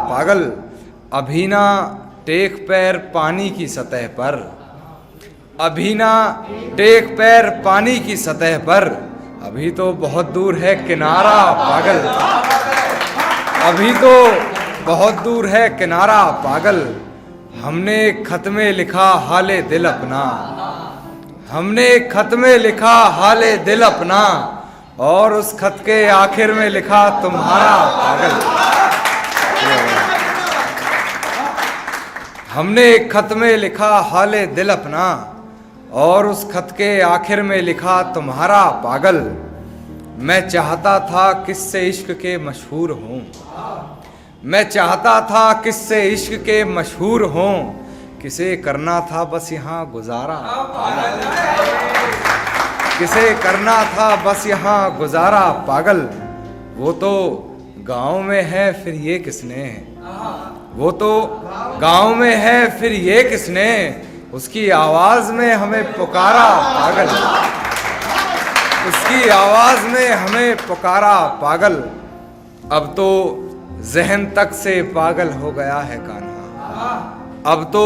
पागल अभी ना टेक पैर पानी की सतह पर, अभी ना टेक पैर पानी की सतह पर, अभी तो बहुत दूर है किनारा पागल, अभी तो बहुत दूर है किनारा पागल। हमने खत में लिखा हाले दिल अपना, हमने खत में लिखा हाले दिल अपना, और उस खत के आखिर में लिखा तुम्हारा पागल। हमने एक खत में लिखा हाले दिल अपना, और उस खत के आखिर में लिखा तुम्हारा पागल। मैं चाहता था किससे इश्क के मशहूर हों, मैं चाहता था किससे इश्क के मशहूर हों, किसे करना था बस यहाँ गुजारा, किसे करना था बस यहाँ गुजारा पागल। वो तो गांव में है फिर ये किसने, वो तो गांव में है फिर ये किसने, उसकी आवाज में हमें पुकारा पागल, उसकी आवाज में हमें पुकारा पागल। अब तो जहन तक से पागल हो गया है कान्हा, अब तो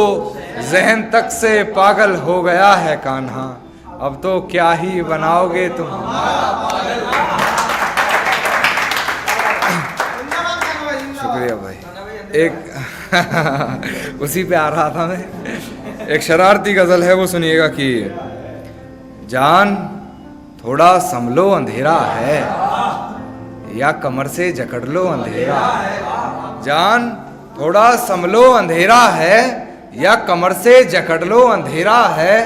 जहन तक से पागल हो गया है कान्हा, अब तो क्या ही बनाओगे तुम। शुक्रिया भाई। एक उसी पे आ रहा था मैं, एक शरारती गजल है वो सुनिएगा कि जान थोड़ा संभलो अंधेरा है, या कमर से जकड़ लो अंधेरा, जान थोड़ा संभलो अंधेरा है, या कमर से जकड़ लो अंधेरा है।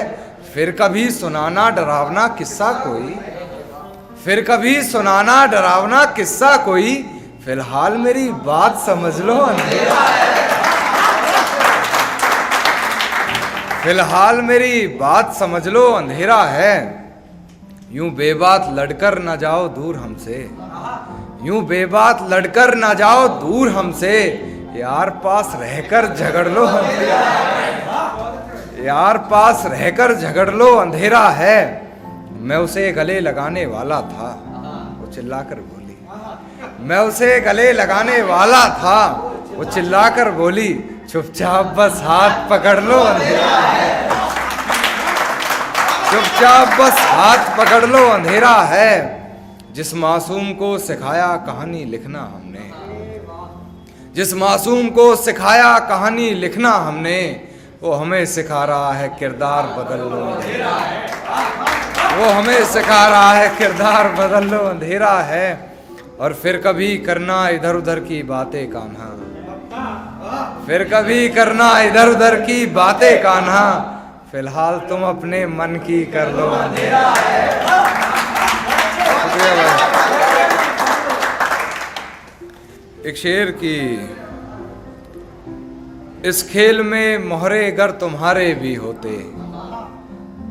फिर कभी सुनाना डरावना किस्सा कोई, फिर कभी सुनाना डरावना किस्सा कोई, फिलहाल मेरी बात समझ लो अंधेरा है, फिलहाल मेरी बात समझ लो अंधेरा है। यूं बेबात लड़कर ना जाओ दूर हमसे, यूं बेबात लड़कर ना जाओ दूर हमसे, यार पास रहकर झगड़ लो अंधेरा है, यार पास रहकर झगड़ लो अंधेरा है। मैं उसे गले लगाने वाला था, वो चिल्लाकर बोली, मैं उसे गले लगाने वाला था, वो चिल्लाकर बोली, चुपचाप बस हाथ पकड़ लो अंधेरा है, चुपचाप बस हाथ पकड़ लो अंधेरा है। जिस मासूम को सिखाया कहानी लिखना हमने, जिस मासूम को सिखाया कहानी लिखना हमने, वो हमें सिखा रहा है किरदार बदल लो अंधेरा है, वो हमें सिखा रहा है किरदार बदल लो अंधेरा है। और फिर कभी करना इधर उधर की बातें कान्हा, फिर कभी करना इधर उधर की बातें कान्हा, फिलहाल तुम अपने मन की कर लो अंधेरा है। एक शेर की, इस खेल में मोहरे गर तुम्हारे भी होते,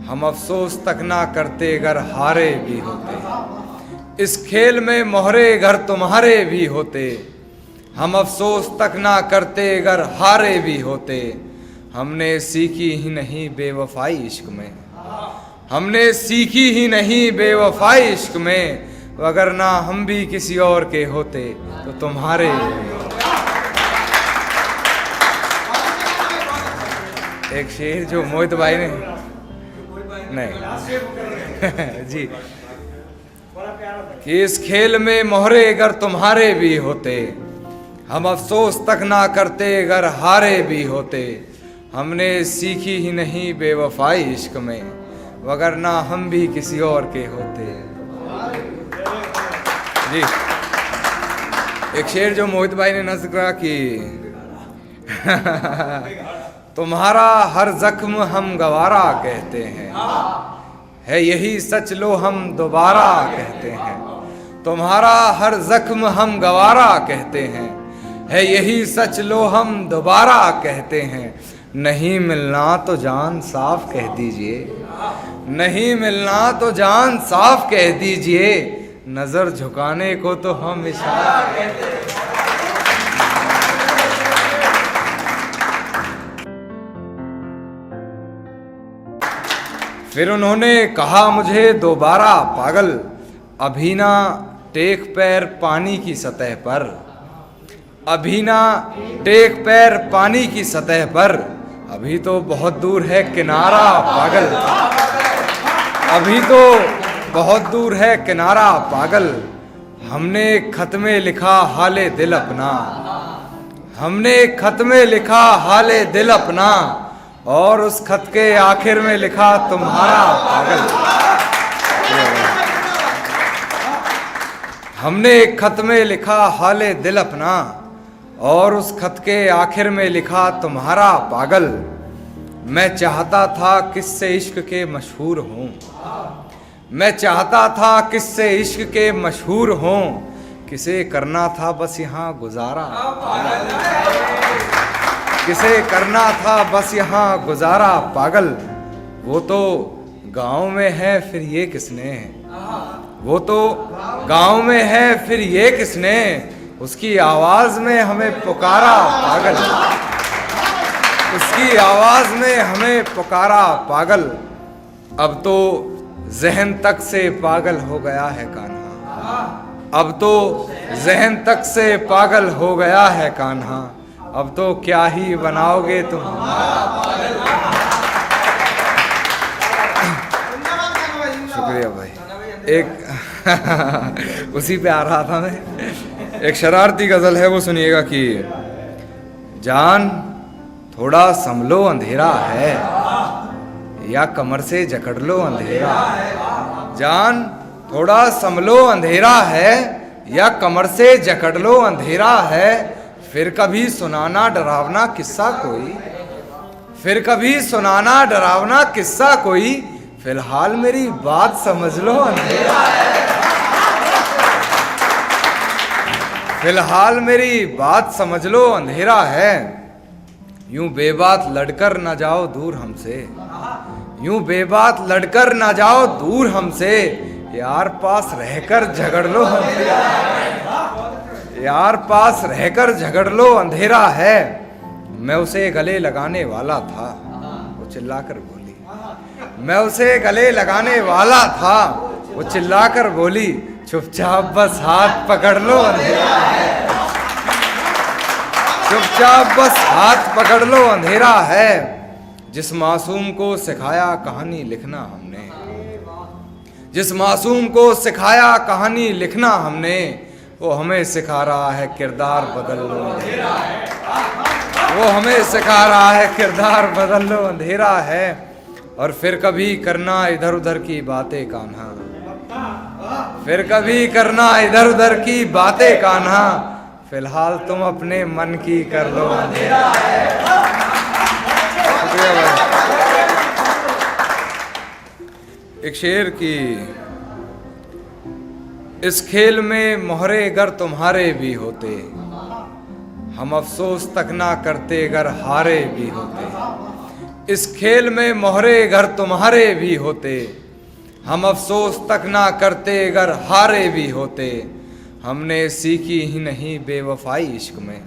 हम अफसोस तक ना करते अगर हारे भी होते। इस खेल में मोहरे घर तुम्हारे भी होते, हम अफसोस तक ना करते अगर हारे भी होते। हमने सीखी ही नहीं बेवफाई इश्क में, हमने सीखी ही नहीं बेवफाई इश्क में, अगर ना हम भी किसी और के होते तो तुम्हारे। एक शेर जो मोहित भाई ने, नहीं जी, कि इस खेल में मोहरे अगर तुम्हारे भी होते, हम अफसोस तक ना करते अगर हारे भी होते। हमने सीखी ही नहीं बेवफाई इश्क में, वगर ना हम भी किसी और के होते। जी एक शेर जो मोहित भाई ने नज़्म करा कि तुम्हारा हर जख्म हम गवारा कहते हैं, है यही सच लो हम दोबारा कहते हैं। तुम्हारा हर जख्म हम गवारा कहते हैं, है यही सच लो हम दोबारा कहते हैं। नहीं मिलना तो जान साफ कह दीजिए, नहीं मिलना तो जान साफ कह दीजिए, नजर झुकाने को तो हम इशारा कहते हैं। फिर उन्होंने कहा मुझे दोबारा पागल, अभी ना टेक पैर पानी की सतह पर, अभी ना टेक पैर पानी की सतह पर, अभी तो बहुत दूर है किनारा पागल। अभी तो बहुत दूर है किनारा पागल। हमने खत में लिखा हाले दिल अपना, हमने खत में लिखा हाले दिल अपना, और उस खत के आखिर में लिखा तुम्हारा पागल। हमने एक खत में लिखा हाले दिल अपना, और उस खत के आखिर में लिखा तुम्हारा पागल। मैं चाहता था किससे इश्क के मशहूर हों, मैं चाहता था किससे इश्क के मशहूर हों, किसे करना था बस यहाँ गुजारा, किसे करना था बस यहाँ गुजारा पागल। वो तो गांव में है फिर ये किसने, वो तो गांव में है फिर ये किसने, उसकी आवाज में हमें पुकारा पागल, उसकी आवाज में हमें पुकारा पागल। अब तो जहन तक से पागल हो गया है कान्हा, अब तो जहन तक से पागल हो गया है कान्हा, अब तो क्या ही बनाओगे तुम। शुक्रिया भाई। एक उसी पे आ रहा था मैं, एक शरारती गजल है वो सुनिएगा कि जान थोड़ा संभलो अंधेरा है, या कमर से जकड़ लो अंधेरा। जान थोड़ा संभलो अंधेरा है, या कमर से जकड़ लो अंधेरा है। फिर कभी सुनाना डरावना किस्सा कोई, फिर कभी सुनाना डरावना किस्सा कोई, फिलहाल मेरी बात समझ लो अंधेरा है, फिलहाल मेरी बात समझ लो अंधेरा है। यूं बेबात लड़कर ना जाओ दूर हमसे, यूं बेबात लड़कर ना जाओ दूर हमसे, यार पास रहकर झगड़ लो अंधेरा है, यार पास रहकर झगड़ लो अंधेरा है। मैं उसे गले लगाने वाला था, वो चिल्लाकर बोली, मैं उसे गले लगाने वाला था, वो चिल्लाकर बोली, चुपचाप बस हाथ पकड़ लो अंधेरा है, चुपचाप बस हाथ पकड़ लो अंधेरा है। जिस मासूम को सिखाया कहानी लिखना हमने, जिस मासूम को सिखाया कहानी लिखना हमने, वो हमें सिखा रहा है किरदार बदल लो अंधेरा है, वो हमें सिखा रहा है किरदार बदल लो अंधेरा है। और फिर कभी करना इधर उधर की बातें कान्हा, फिर कभी करना इधर उधर की बातें कान्हा, फिलहाल तुम अपने मन की कर लो अंधेरा है। शुक्रिया भाई। एक शेर की, इस खेल में मोहरे गर तुम्हारे भी होते, हम अफसोस तक ना करते गर हारे भी होते। इस खेल में मोहरे गर तुम्हारे भी होते, हम अफसोस तक ना करते गर हारे भी होते। हमने सीखी ही नहीं बेवफाई इश्क में,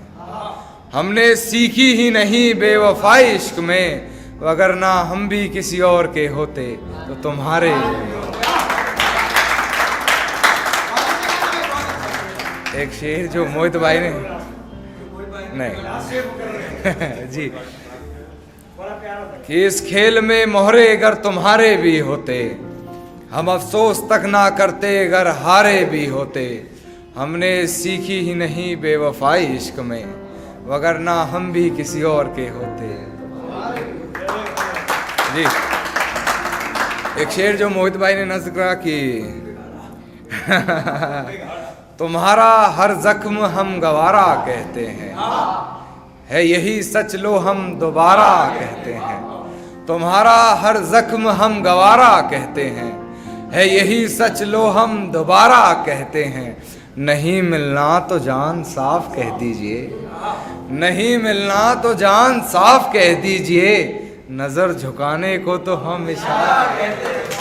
हमने सीखी ही नहीं बेवफाई इश्क में, अगर ना हम भी किसी और के होते तो तुम्हारे। एक शेर जो मोहित भाई ने, नहीं जी, कि इस खेल में मोहरे अगर तुम्हारे भी होते, हम अफसोस तक ना करते अगर हारे भी होते। हमने सीखी ही नहीं बेवफाई इश्क में, वगरना हम भी किसी और के होते। जी एक शेर जो मोहित भाई ने नज़्म करा कि तुम्हारा हर जख्म हम गवारा कहते हैं, है यही सच लो हम दोबारा कहते हैं। तुम्हारा हर जख्म हम गवारा कहते हैं, है यही सच लो हम दोबारा कहते हैं। नहीं मिलना तो जान साफ कह दीजिए, नहीं मिलना तो जान साफ कह दीजिए, नजर झुकाने को तो हम इशारा कहते हैं।